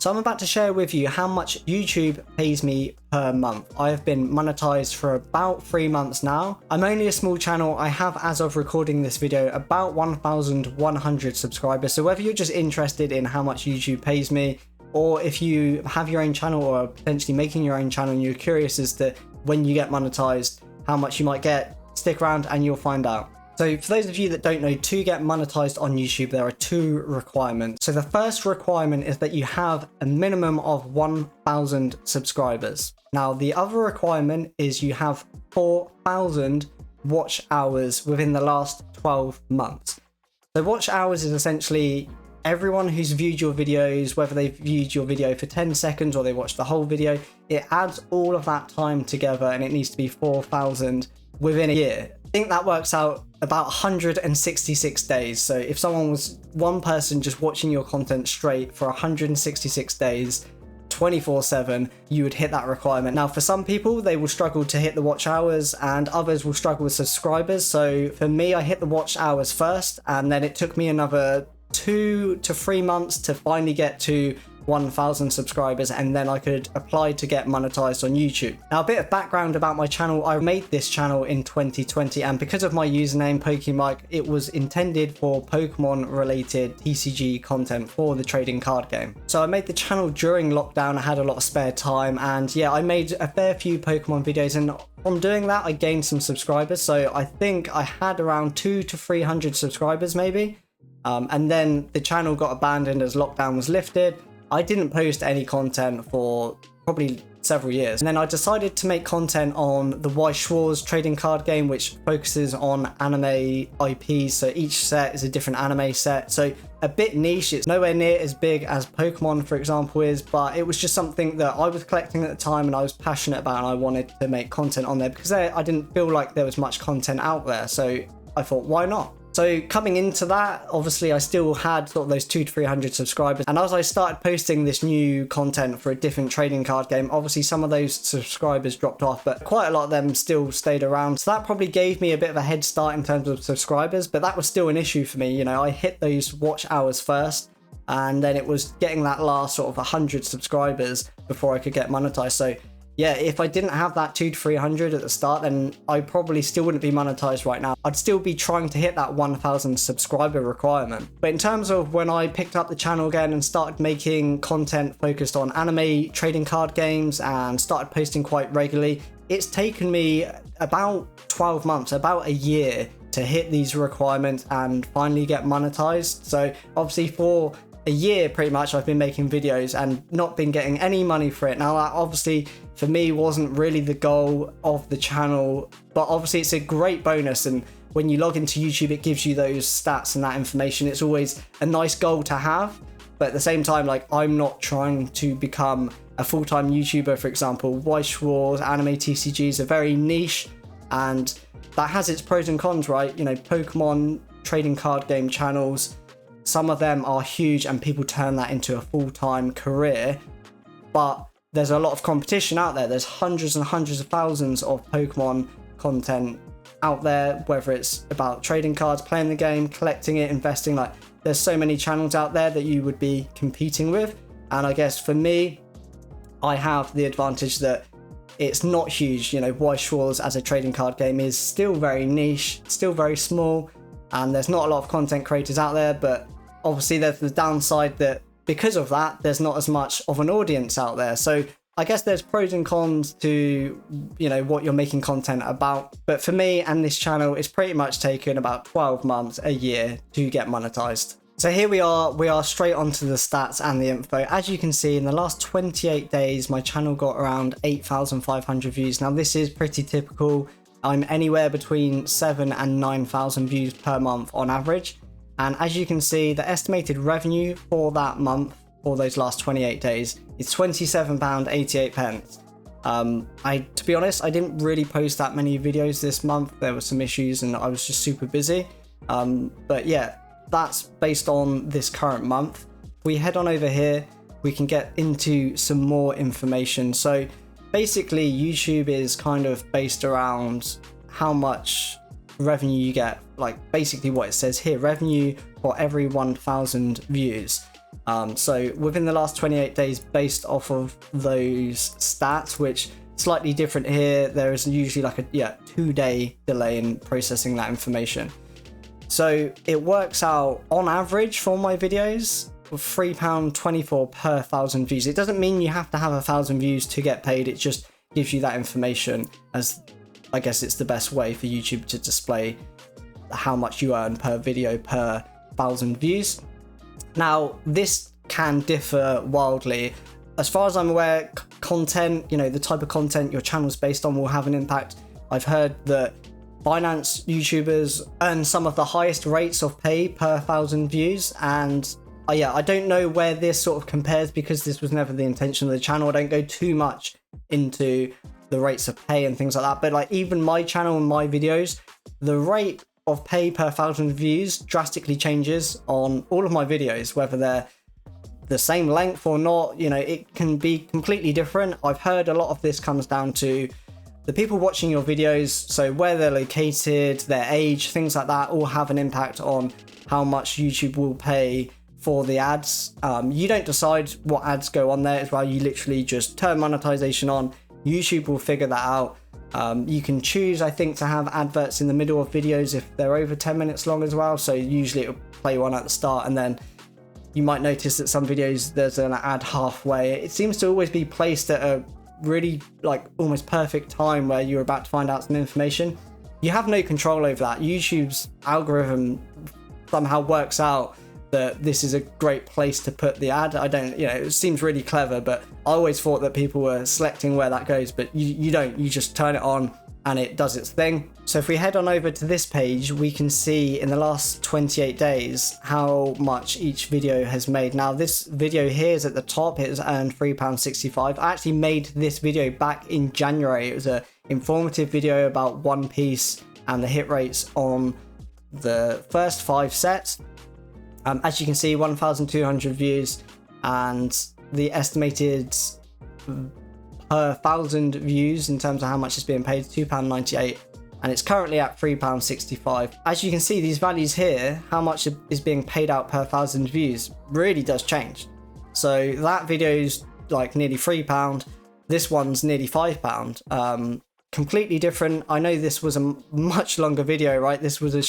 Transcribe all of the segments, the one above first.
So I'm about to share with you how much YouTube pays me per month. I have been monetized for about 3 months now. I'm only a small channel. I have, as of recording this video, about 1,100 subscribers. So whether you're just interested in how much YouTube pays me, or if you have your own channel or are potentially making your own channel and you're curious as to when you get monetized, how much you might get, stick around and you'll find out. So for those of you that don't know, to get monetized on YouTube, there are 2 requirements. So the first requirement is that you have a minimum of 1,000 subscribers. Now, the other requirement is you have 4,000 watch hours within the last 12 months. So watch hours is essentially everyone who's viewed your videos, whether they've viewed your video for 10 seconds or they watched the whole video, it adds all of that time together and it needs to be 4,000 within a year. I think that works out about 166 days. So if someone was one person just watching your content straight for 166 days, 24/7, you would hit that requirement. Now, for some people, they will struggle to hit the watch hours and others will struggle with subscribers. So for me, I hit the watch hours first, and then it took me another 2 to 3 months to finally get to 1,000 subscribers, and then I could apply to get monetized on YouTube. Now, a bit of background about my channel. I made this channel in 2020, and because of my username PokeMike, it was intended for Pokemon related TCG content for the trading card game. So I made the channel during lockdown. I had a lot of spare time, and yeah, I made a fair few Pokemon videos, and from doing that I gained some subscribers. So I think I had around 200 to 300 subscribers maybe, and then the channel got abandoned as lockdown was lifted. I didn't post any content for probably several years. And then I decided to make content on the Weiss Schwarz trading card game, which focuses on anime IPs. So each set is a different anime set. So a bit niche. It's nowhere near as big as Pokemon, for example, is, but it was just something that I was collecting at the time and I was passionate about, and I wanted to make content on there because I didn't feel like there was much content out there. So I thought, why not? So coming into that, obviously I still had sort of those 200 to 300 subscribers. And as I started posting this new content for a different trading card game, obviously some of those subscribers dropped off, but quite a lot of them still stayed around. So that probably gave me a bit of a head start in terms of subscribers, but that was still an issue for me. You know, I hit those watch hours first, and then it was getting that last sort of 100 subscribers before I could get monetized. So yeah, if I didn't have that 200 to 300 at the start, then I probably still wouldn't be monetized right now. I'd still be trying to hit that 1,000 subscriber requirement. But in terms of when I picked up the channel again and started making content focused on anime trading card games and started posting quite regularly, it's taken me about 12 months, about a year to hit these requirements and finally get monetized. So obviously for a year pretty much I've been making videos and not been getting any money for it. Now that obviously for me wasn't really the goal of the channel, but obviously it's a great bonus, and when you log into YouTube it gives you those stats and that information. It's always a nice goal to have, but at the same time, like, I'm not trying to become a full-time YouTuber. For example, Weiss Schwarz anime TCGs are very niche, and that has its pros and cons, right? You know, Pokemon trading card game channels, some of them are huge and people turn that into a full-time career, but there's a lot of competition out there. There's hundreds and hundreds of thousands of Pokemon content out there, whether it's about trading cards, playing the game, collecting it, investing. Like, there's so many channels out there that you would be competing with. And I guess for me, I have the advantage that it's not huge. You know, Weiss Schwarz as a trading card game is still very niche, still very small, and there's not a lot of content creators out there. But obviously there's the downside that because of that, there's not as much of an audience out there. So I guess there's pros and cons to, you know, what you're making content about. But for me and this channel, it's pretty much taken about 12 months, a year to get monetized. So here we are straight onto the stats and the info. As you can see, in the last 28 days, my channel got around 8,500 views. Now this is pretty typical. I'm anywhere between 7,000 and 9,000 views per month on average. And as you can see, the estimated revenue for that month, for those last 28 days, is £27.88. To be honest, I didn't really post that many videos this month. There were some issues and I was just super busy. But yeah, that's based on this current month. If we head on over here, we can get into some more information. So basically, YouTube is kind of based around how much revenue you get, like basically what it says here, revenue for every 1,000 views. So within the last 28 days, based off of those stats, which slightly different here, there is usually like a 2-day delay in processing that information. So it works out on average for my videos of £3.24 per 1,000 views. It doesn't mean you have to have 1,000 views to get paid. It just gives you that information, as I guess it's the best way for YouTube to display how much you earn per video per 1,000 views. Now, this can differ wildly. As far as I'm aware, content, the type of content your channel's based on will have an impact. I've heard that finance YouTubers earn some of the highest rates of pay per 1,000 views, and I don't know where this sort of compares, because this was never the intention of the channel. I don't go too much into the rates of pay and things like that, but like even my channel and my videos, the rate of pay per 1,000 views drastically changes on all of my videos, whether they're the same length or not. It can be completely different. I've heard a lot of this comes down to the people watching your videos, so where they're located, their age, things like that all have an impact on how much YouTube will pay for the ads. You don't decide what ads go on there as well. You literally just turn monetization on. YouTube will figure that out. You can choose, I think, to have adverts in the middle of videos if they're over 10 minutes long as well. So usually it'll play one at the start, and then you might notice that some videos there's an ad halfway. It seems to always be placed at a really almost perfect time where you're about to find out some information. You have no control over that. YouTube's algorithm somehow works out that this is a great place to put the ad. It seems really clever, but I always thought that people were selecting where that goes, but you don't. You just turn it on and it does its thing. So if we head on over to this page, we can see in the last 28 days how much each video has made. Now this video here is at the top. It has earned £3.65. I actually made this video back in January. It was an informative video about One Piece and the hit rates on the first 5 sets. As you can see, 1,200 views, and the estimated per 1,000 views in terms of how much is being paid, £2.98, and it's currently at £3.65. As you can see, these values here, how much is being paid out per 1,000 views, really does change. So that video's like nearly £3, this one's nearly £5. Completely different. I know this was a much longer video, right? This was a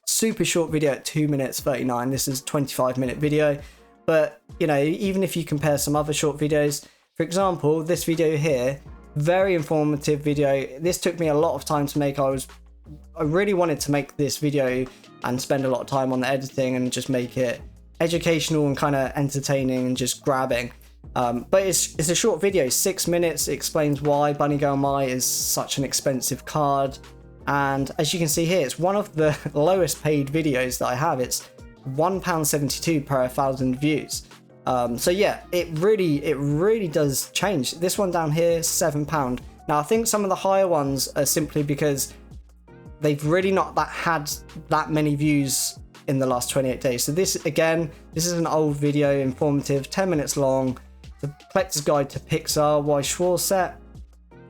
super short video at 2 minutes 39. This is a 25-minute video, but even if you compare some other short videos, for example, this video here, very informative video. This took me a lot of time to make. I really wanted to make this video and spend a lot of time on the editing and just make it educational and kind of entertaining and just grabbing. But it's a short video, 6 minutes. It explains why Bunny Girl Mai is such an expensive card. And as you can see here, it's one of the lowest paid videos that I have. It's £1.72 per 1,000 views. So yeah, it really does change. This one down here, £7. Now I think some of the higher ones are simply because they've really not had that many views in the last 28 days. So this is an old video, informative, 10 minutes long. The Collector's Guide to Pixar, Why Schwartz set,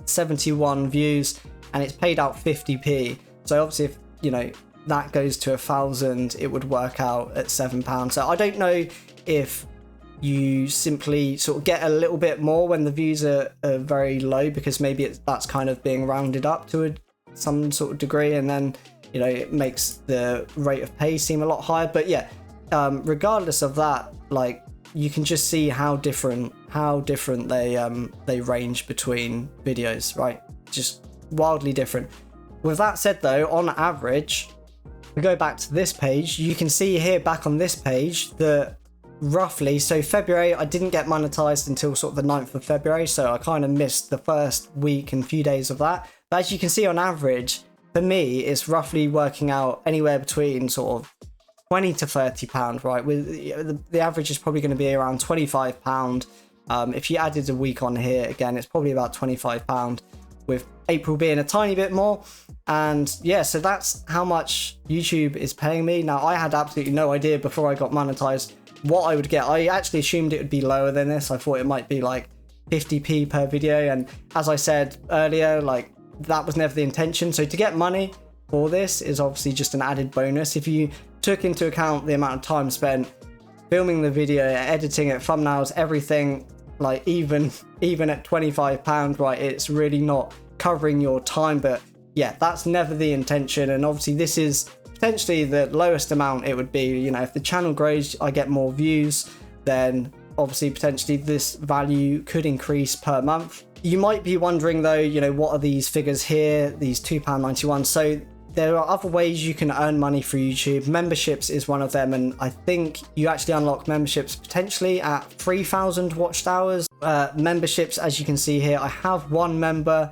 71 views. And it's paid out 50p. So obviously if that goes to 1,000, it would work out at £7. So I don't know if you simply sort of get a little bit more when the views are very low, because maybe that's kind of being rounded up to some sort of degree, and then it makes the rate of pay seem a lot higher. But yeah, regardless of that, you can just see how different they range between videos, right? Just wildly different. With that said though, on average, we go back to this page, you can see here back on this page that roughly, so February, I didn't get monetized until sort of the 9th of February, so I kind of missed the first week and few days of that. But as you can see, on average, for me, it's roughly working out anywhere between sort of £20 to £30, right? With the average is probably going to be around £25. If you added a week on here, again, it's probably about £25, with April being a tiny bit more. And yeah, so that's how much YouTube is paying me. Now, I had absolutely no idea before I got monetized what I would get. I actually assumed it would be lower than this. I thought it might be like 50p per video, and as I said earlier, that was never the intention. So to get money for this is obviously just an added bonus. If you took into account the amount of time spent filming the video, editing it, thumbnails, everything, like even at £25, right, it's really not covering your time. But yeah, that's never the intention. And obviously this is potentially the lowest amount it would be. You know, if the channel grows, I get more views, then obviously potentially this value could increase per month. You might be wondering though, you know, what are these figures here, these £2.91? So there are other ways you can earn money through YouTube. Memberships is one of them, and I think you actually unlock memberships potentially at 3,000 watched hours. Memberships, as you can see here, I have one member,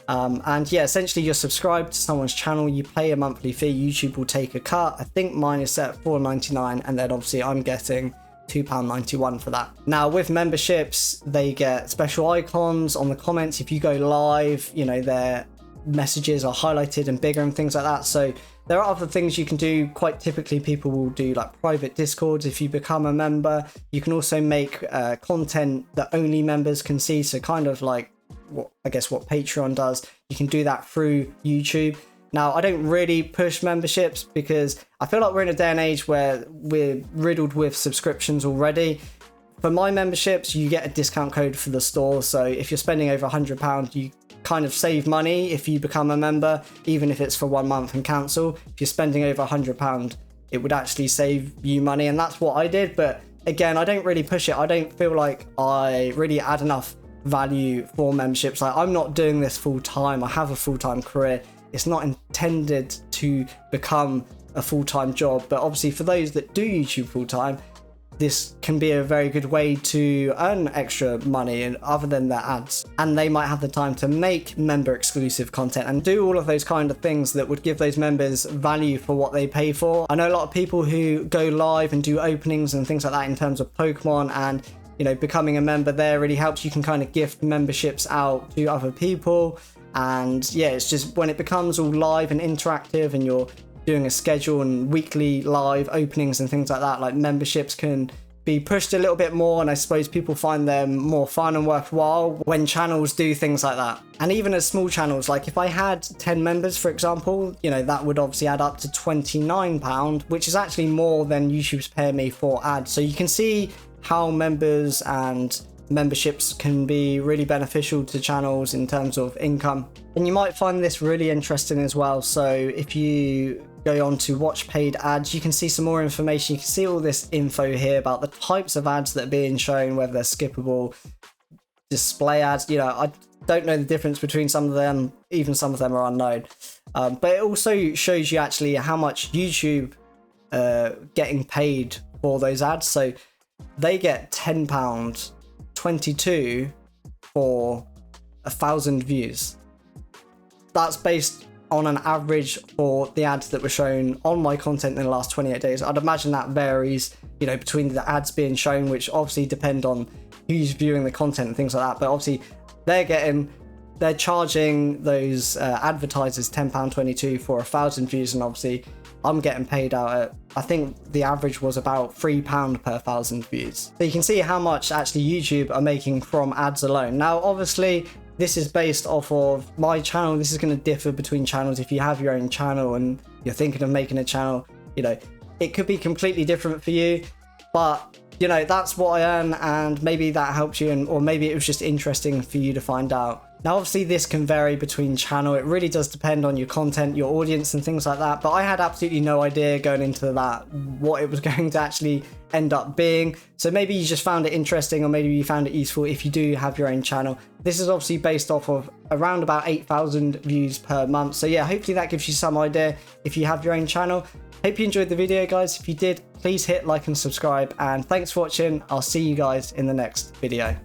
and yeah, essentially you're subscribed to someone's channel, you pay a monthly fee, YouTube will take a cut. I think mine is set at £4.99, and then obviously I'm getting £2.91 for that. Now with memberships, they get special icons on the comments. If you go live, you know, their messages are highlighted and bigger and things like that. So there are other things you can do. Quite typically people will do like private discords if you become a member. You can also make content that only members can see, so kind of like what Patreon does. You can do that through YouTube. Now, I don't really push memberships because I feel like we're in a day and age where we're riddled with subscriptions already. For my memberships, you get a discount code for the store. So if you're spending over £100, you kind of save money if you become a member, even if it's for 1 month and cancel. If you're spending over £100, it would actually save you money. And that's what I did. But again, I don't really push it. I don't feel like I really add enough value for memberships. Like, I'm not doing this full time. I have a full-time career. It's not intended to become a full-time job, but obviously for those that do YouTube full-time, this can be a very good way to earn extra money and other than their ads. And they might have the time to make member exclusive content and do all of those kind of things that would give those members value for what they pay for. I know a lot of people who go live and do openings and things like that in terms of Pokemon, and you know, becoming a member there really helps. You can kind of gift memberships out to other people. And yeah, it's just when it becomes all live and interactive and you're doing a schedule and weekly live openings and things like that, like memberships can be pushed a little bit more, and I suppose people find them more fun and worthwhile when channels do things like that. And even as small channels, like if I had 10 members, for example, you know, that would obviously add up to £29, which is actually more than YouTube's paying me for ads. So you can see how members and memberships can be really beneficial to channels in terms of income. And you might find this really interesting as well. So if you go on to watch paid ads, you can see some more information. You can see all this info here about the types of ads that are being shown, whether they're skippable, display ads. You know, I don't know the difference between some of them, even some of them are unknown. But it also shows you actually how much YouTube getting paid for those ads. So they get £10.22 for 1,000 views. That's based on an average for the ads that were shown on my content in the last 28 days. I'd imagine that varies, you know, between the ads being shown, which obviously depend on who's viewing the content and things like that. But obviously they're charging those advertisers £10.22 for 1,000 views, and obviously I'm getting paid out at, I think the average was about £3 per 1,000 views. So you can see how much actually YouTube are making from ads alone. Now, obviously, this is based off of my channel. This is going to differ between channels. If you have your own channel and you're thinking of making a channel, you know, it could be completely different for you. But, you know, that's what I earn, and maybe that helps you, or maybe it was just interesting for you to find out. Now, obviously, this can vary between channel. It really does depend on your content, your audience, and things like that. But I had absolutely no idea going into that what it was going to actually end up being. So maybe you just found it interesting, or maybe you found it useful if you do have your own channel. This is obviously based off of around about 8,000 views per month. So yeah, hopefully that gives you some idea if you have your own channel. Hope you enjoyed the video, guys. If you did, please hit like and subscribe. And thanks for watching. I'll see you guys in the next video.